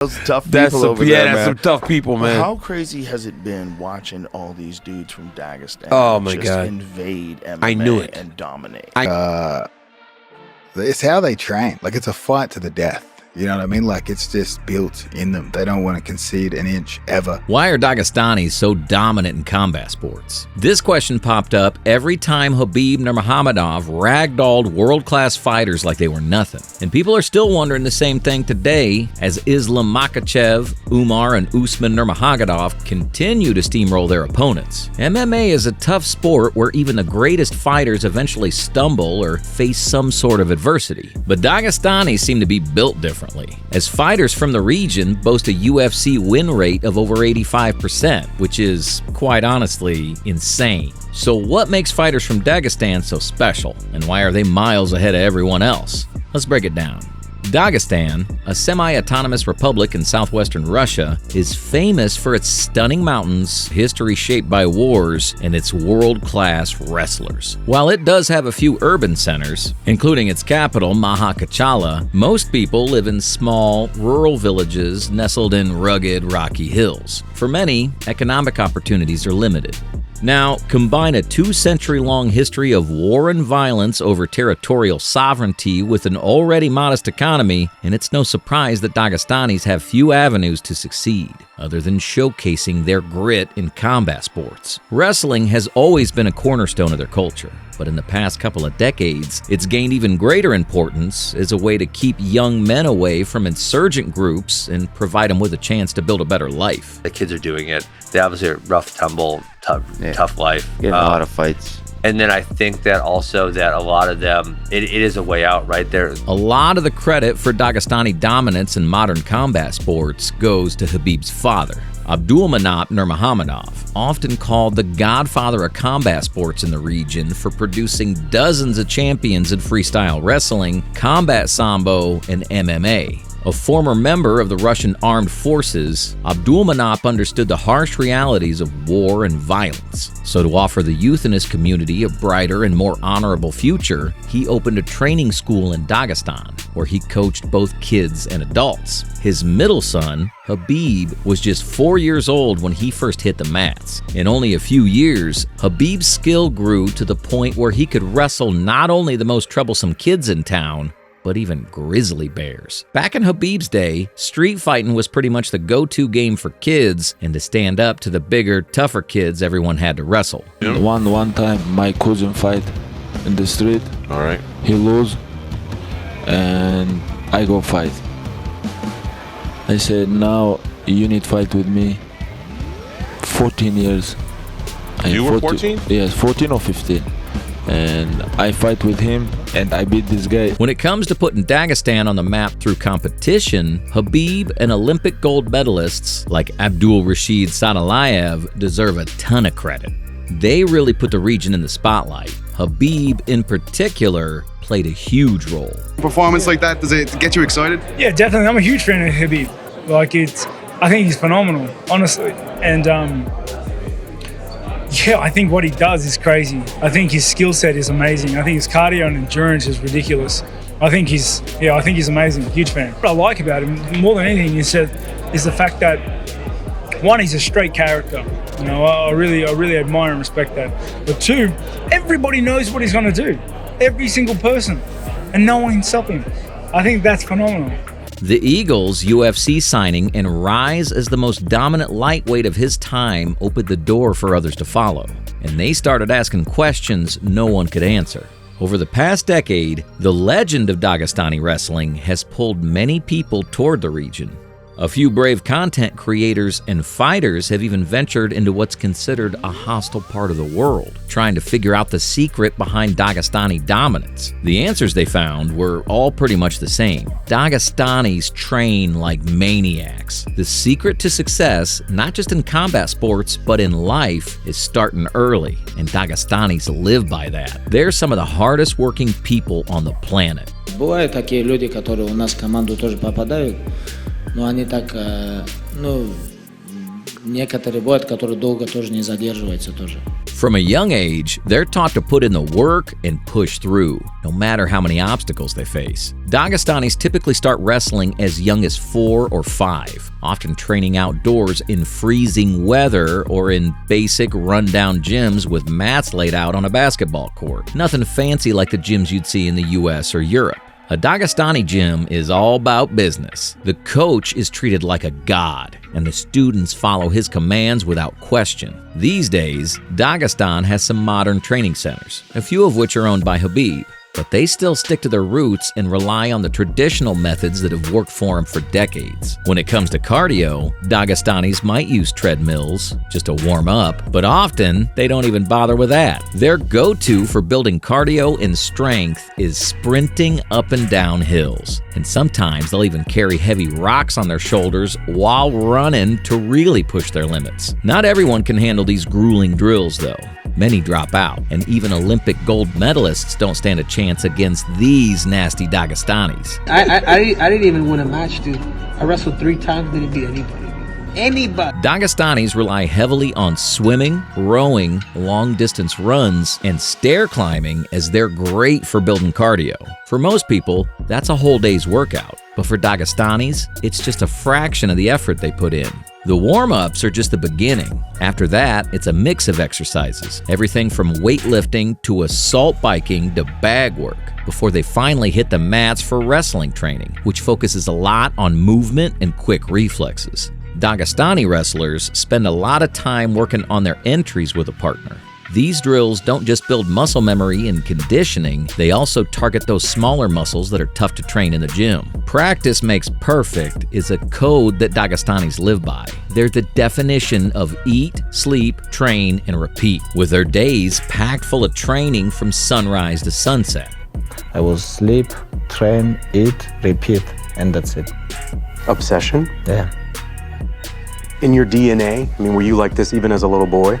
Those tough people over there, man. That's some tough people, man. How crazy has it been watching all these dudes from Dagestan invade MMA I knew it. and dominate? It's how they train. Like, it's a fight to the death. You know what I mean? Like, it's just built in them. They don't want to concede an inch ever. Why are Dagestanis so dominant in combat sports? This question popped up every time Khabib Nurmagomedov ragdolled world-class fighters like they were nothing. And people are still wondering the same thing today as Islam Makhachev, Umar, and Usman Nurmagomedov continue to steamroll their opponents. MMA is a tough sport where even the greatest fighters eventually stumble or face some sort of adversity. But Dagestanis seem to be built differently, as fighters from the region boast a UFC win rate of over 85%, which is, quite honestly, insane. So what makes fighters from Dagestan so special, and why are they miles ahead of everyone else? Let's break it down. Dagestan, a semi-autonomous republic in southwestern Russia, is famous for its stunning mountains, history shaped by wars, and its world-class wrestlers. While it does have a few urban centers, including its capital, Makhachev, most people live in small, rural villages nestled in rugged, rocky hills. For many, economic opportunities are limited. Now, combine a 2-century-long history of war and violence over territorial sovereignty with an already modest economy, and it's no surprise that Dagestanis have few avenues to succeed, other than showcasing their grit in combat sports. Wrestling has always been a cornerstone of their culture, but in the past couple of decades, it's gained even greater importance as a way to keep young men away from insurgent groups and provide them with a chance to build a better life. The kids are doing it. They obviously are rough, tumble, tough life. Getting a lot of fights. And then I think that also that a lot of them, it is a way out, right? There. A lot of the credit for Dagestani dominance in modern combat sports goes to Khabib's father, Abdulmanap Nurmagomedov, often called the godfather of combat sports in the region for producing dozens of champions in freestyle wrestling, combat sambo, and MMA. A former member of the Russian armed forces, Abdulmanap understood the harsh realities of war and violence. So to offer the youth in his community a brighter and more honorable future, he opened a training school in Dagestan, where he coached both kids and adults. His middle son, Khabib, was just 4 years old when he first hit the mats. In only a few years, Khabib's skill grew to the point where he could wrestle not only the most troublesome kids in town, but even grizzly bears. Back in Khabib's day, street fighting was pretty much the go-to game for kids and to stand up to the bigger, tougher kids everyone had to wrestle. One time my cousin fight in the street. All right. He lose and I go fight. I said, now you need fight with me. 14 years. You were 14? Yes, 14 or 15. And I fight with him and I beat this guy. When it comes to putting Dagestan on the map through competition, Khabib and Olympic gold medalists like Abdul Rashid Sadalayev deserve a ton of credit. They really put the region in the spotlight. Khabib, in particular, played a huge role. Performance like that, does it get you excited? Yeah, definitely. I'm a huge fan of Khabib. I think he's phenomenal, honestly. And yeah, I think what he does is crazy. I think his skill set is amazing. I think his cardio and endurance is ridiculous. I think he's amazing. Huge fan. What I like about him more than anything is the fact that, one, he's a straight character. You know, I really admire and respect that. But two, everybody knows what he's going to do. Every single person, and no one can stop him. I think that's phenomenal. The Eagles' UFC signing and rise as the most dominant lightweight of his time opened the door for others to follow, and they started asking questions no one could answer. Over the past decade, the legend of Dagestani wrestling has pulled many people toward the region. A few brave content creators and fighters have even ventured into what's considered a hostile part of the world, trying to figure out the secret behind Dagestani dominance. The answers they found were all pretty much the same. Dagestanis train like maniacs. The secret to success, not just in combat sports, but in life, is starting early, and Dagestanis live by that. They're some of the hardest working people on the planet. Бывают такие люди, которые у нас в команду тоже попадают. Но они так, некоторые бывают, которые долго тоже не задерживаются тоже. From a young age, they're taught to put in the work and push through, no matter how many obstacles they face. Dagestanis typically start wrestling as young as 4 or 5, often training outdoors in freezing weather or in basic rundown gyms with mats laid out on a basketball court. Nothing fancy like the gyms you'd see in the US or Europe. A Dagestani gym is all about business. The coach is treated like a god, and the students follow his commands without question. These days, Dagestan has some modern training centers, a few of which are owned by Khabib. But they still stick to their roots and rely on the traditional methods that have worked for them for decades. When it comes to cardio, Dagestanis might use treadmills just to warm up, but often they don't even bother with that. Their go-to for building cardio and strength is sprinting up and down hills. And sometimes they'll even carry heavy rocks on their shoulders while running to really push their limits. Not everyone can handle these grueling drills though. Many drop out, and even Olympic gold medalists don't stand a chance against these nasty Dagestanis. I didn't even win a match, dude. I wrestled 3 times, didn't beat anybody. Dagestanis rely heavily on swimming, rowing, long-distance runs, and stair climbing as they're great for building cardio. For most people, that's a whole day's workout, but for Dagestanis, it's just a fraction of the effort they put in. The warm-ups are just the beginning. After that, it's a mix of exercises, everything from weightlifting to assault biking to bag work, before they finally hit the mats for wrestling training, which focuses a lot on movement and quick reflexes. Dagestani wrestlers spend a lot of time working on their entries with a partner. These drills don't just build muscle memory and conditioning, they also target those smaller muscles that are tough to train in the gym. Practice makes perfect is a code that Dagestanis live by. They're the definition of eat, sleep, train, and repeat, with their days packed full of training from sunrise to sunset. I will sleep, train, eat, repeat, and that's it. Obsession? Yeah. In your DNA? I mean, were you like this even as a little boy?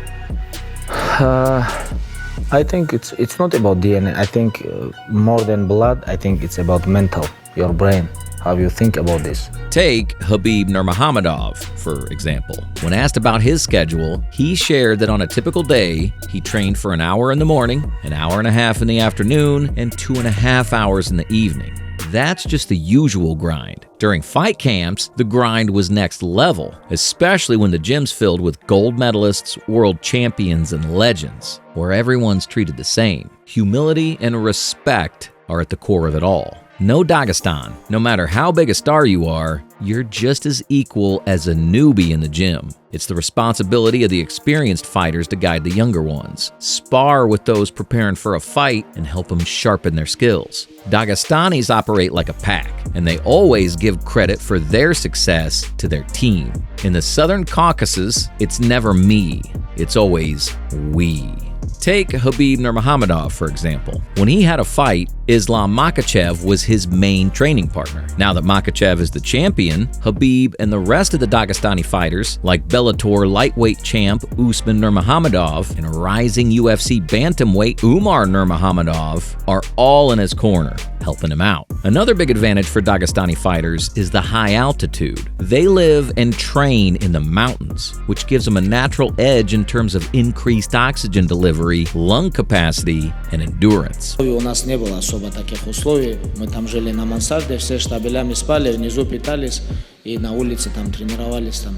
I think it's not about DNA. I think more than blood, I think it's about mental, your brain, how you think about this. Take Khabib Nurmagomedov, for example. When asked about his schedule, he shared that on a typical day, he trained for an hour in the morning, an hour and a half in the afternoon, and 2.5 hours in the evening. That's just the usual grind. During fight camps, the grind was next level, especially when the gym's filled with gold medalists, world champions, and legends, where everyone's treated the same. Humility and respect are at the core of it all. No Dagestan, no matter how big a star you are, you're just as equal as a newbie in the gym. It's the responsibility of the experienced fighters to guide the younger ones, spar with those preparing for a fight, and help them sharpen their skills. Dagestanis operate like a pack, and they always give credit for their success to their team. In the Southern Caucasus, it's never me, it's always we. Take Khabib Nurmagomedov, for example. When he had a fight, Islam Makhachev was his main training partner. Now that Makhachev is the champion, Khabib and the rest of the Dagestani fighters, like Bellator lightweight champ Usman Nurmagomedov and rising UFC bantamweight Umar Nurmagomedov, are all in his corner, helping him out. Another big advantage for Dagestani fighters is the high altitude. They live and train in the mountains, which gives them a natural edge in terms of increased oxygen delivery, lung capacity, and endurance. У нас не было особо таких условий. Мы там жили на мансарде, все штабелями спали, внизу питались и на улице там тренировались. Там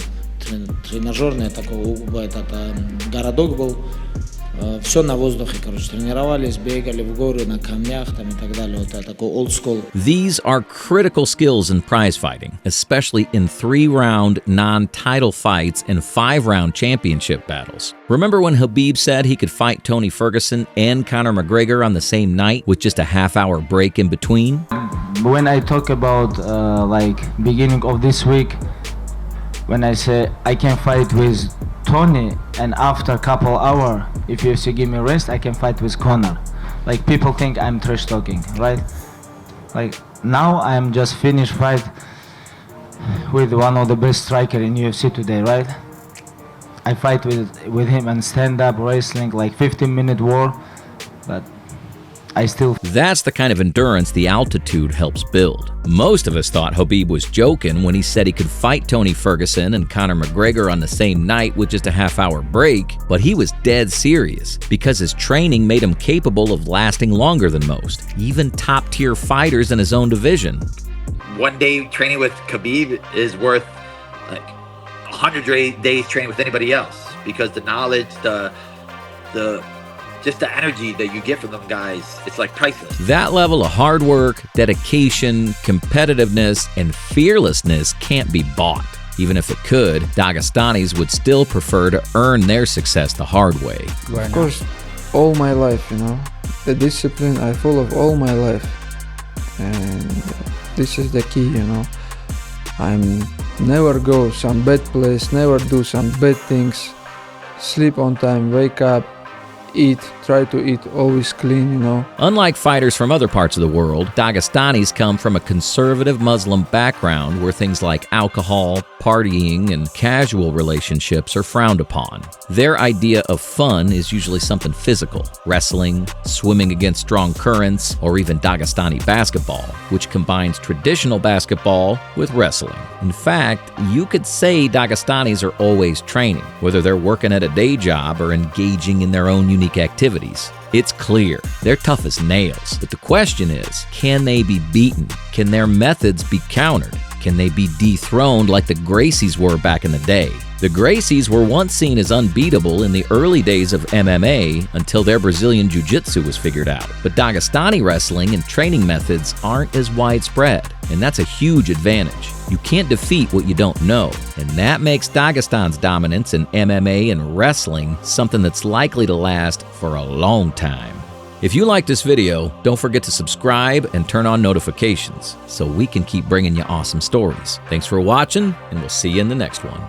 тренажерный такой городок был. Все на воздухе, короче, тренировались, бегали в горы, на камнях там и так далее. Вот такой old school. These are critical skills in prize fighting, especially in 3-round non-title fights and 5-round championship battles. Remember when Khabib said he could fight Tony Ferguson and Conor McGregor on the same night with just a half-hour break in between? When I talk about like beginning of this week, when I say I can fight with Tony and after a couple hours, if UFC give me rest, I can fight with Conor. Like people think I'm trash talking, right? Like now I'm just finished fight with one of the best striker in UFC today, right? I fight with him and stand up wrestling like 15-minute war, but I still... That's the kind of endurance the altitude helps build. Most of us thought Khabib was joking when he said he could fight Tony Ferguson and Conor McGregor on the same night with just a half-hour break, but he was dead serious because his training made him capable of lasting longer than most, even top-tier fighters in his own division. One day training with Khabib is worth like 100 days training with anybody else, because the knowledge, just the energy that you get from them guys, it's like priceless. That level of hard work, dedication, competitiveness, and fearlessness can't be bought. Even if it could, Dagestanis would still prefer to earn their success the hard way. Of course, all my life, you know, the discipline I follow all my life, and this is the key, you know. I'm never go some bad place, never do some bad things, sleep on time, wake up, eat, try to eat always clean, you know. Unlike fighters from other parts of the world, Dagestanis come from a conservative Muslim background where things like alcohol, partying, and casual relationships are frowned upon. Their idea of fun is usually something physical: wrestling, swimming against strong currents, or even Dagestani basketball, which combines traditional basketball with wrestling. In fact, you could say Dagestanis are always training, whether they're working at a day job or engaging in their own unique activities. It's clear they're tough as nails, but the question is, can they be beaten? Can their methods be countered? Can they be dethroned like the Gracies were back in the day? The Gracies were once seen as unbeatable in the early days of MMA until their Brazilian Jiu-Jitsu was figured out. But Dagestani wrestling and training methods aren't as widespread, and that's a huge advantage. You can't defeat what you don't know, and that makes Dagestan's dominance in MMA and wrestling something that's likely to last for a long time. If you like this video, don't forget to subscribe and turn on notifications so we can keep bringing you awesome stories. Thanks for watching, and we'll see you in the next one.